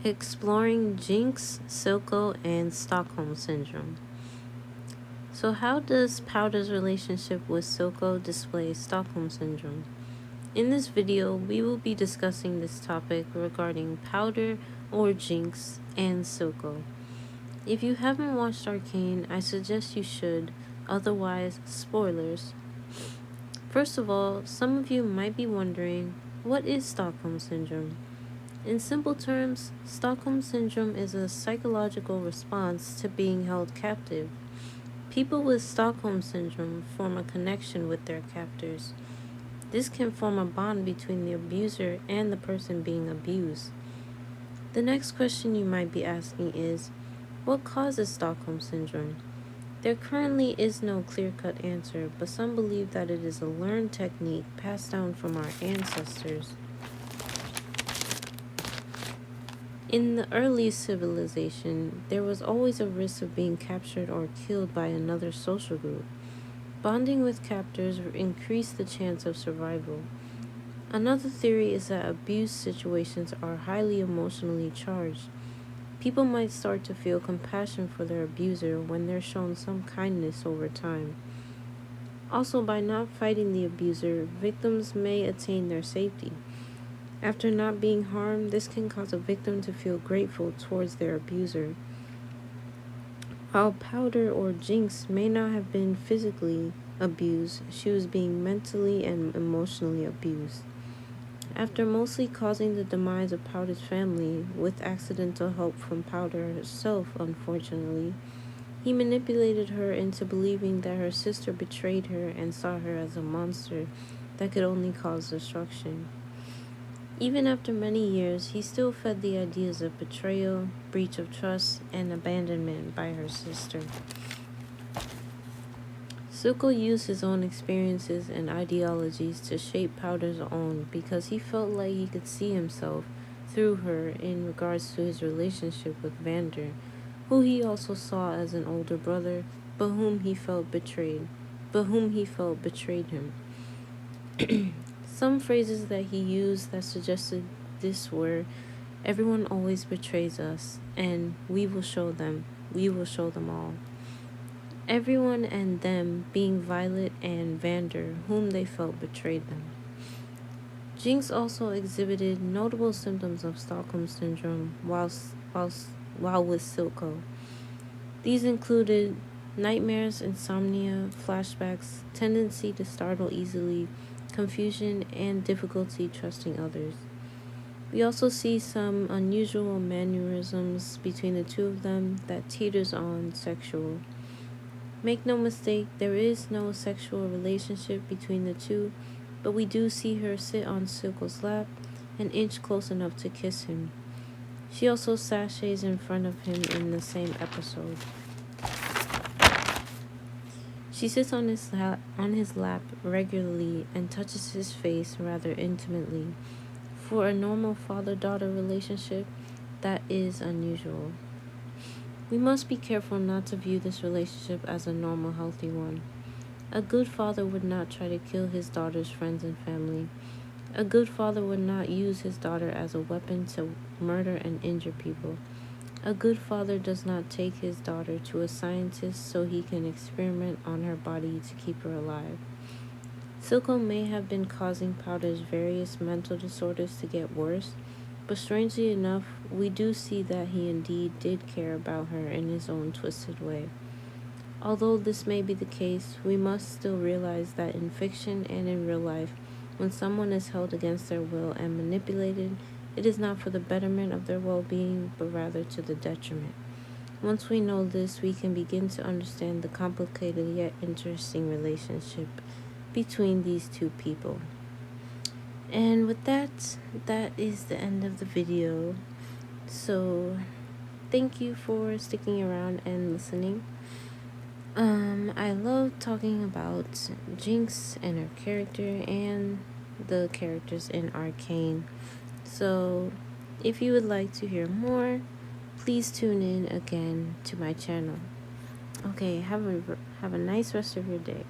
exploring Jinx, Silco, and Stockholm Syndrome. So, how does Powder's relationship with Silco display Stockholm Syndrome? In this video, we will be discussing this topic regarding Powder or Jinx and Silco. If you haven't watched Arcane, I suggest you should, otherwise, spoilers. First of all, some of you might be wondering, what is Stockholm Syndrome? In simple terms, Stockholm Syndrome is a psychological response to being held captive. People with Stockholm Syndrome form a connection with their captors. This can form a bond between the abuser and the person being abused. The next question you might be asking is, what causes Stockholm Syndrome? There currently is no clear-cut answer, but some believe that it is a learned technique passed down from our ancestors. In the early civilization, there was always a risk of being captured or killed by another social group. Bonding with captors increased the chance of survival. Another theory is that abuse situations are highly emotionally charged. People might start to feel compassion for their abuser when they're shown some kindness over time. Also, by not fighting the abuser, victims may attain their safety. After not being harmed, this can cause a victim to feel grateful towards their abuser. While Powder or Jinx may not have been physically abused, she was being mentally and emotionally abused. After mostly causing the demise of Powder's family, with accidental help from Powder herself, unfortunately, he manipulated her into believing that her sister betrayed her and saw her as a monster that could only cause destruction. Even after many years, he still fed the ideas of betrayal, breach of trust, and abandonment by her sister. Silco used his own experiences and ideologies to shape Powder's own because he felt like he could see himself through her in regards to his relationship with Vander, who he also saw as an older brother, but whom he felt betrayed him. Some phrases that he used that suggested this were, "Everyone always betrays us," and we will show them all. Everyone and them being Violet and Vander, whom they felt betrayed them. Jinx also exhibited notable symptoms of Stockholm Syndrome while with Silco. These included nightmares, insomnia, flashbacks, tendency to startle easily, confusion, and difficulty trusting others. We also see some unusual mannerisms between the two of them that teeters on sexual. Make no mistake, there is no sexual relationship between the two, but we do see her sit on Silco's lap and inch close enough to kiss him. She also sashays in front of him in the same episode. She sits on his lap regularly and touches his face rather intimately. For a normal father-daughter relationship, that is unusual. We must be careful not to view this relationship as a normal, healthy one. A good father would not try to kill his daughter's friends and family. A good father would not use his daughter as a weapon to murder and injure people. A good father does not take his daughter to a scientist so he can experiment on her body to keep her alive. Silco may have been causing Powder's various mental disorders to get worse, but strangely enough, we do see that he indeed did care about her in his own twisted way. Although this may be the case, we must still realize that in fiction and in real life, when someone is held against their will and manipulated, it is not for the betterment of their well-being, but rather to the detriment. Once we know this, we can begin to understand the complicated yet interesting relationship between these two people. And with that is the end of the video. So, thank you for sticking around and listening. I love talking about Jinx and her character and the characters in Arcane. So, if you would like to hear more, please tune in again to my channel. Okay, have a nice rest of your day.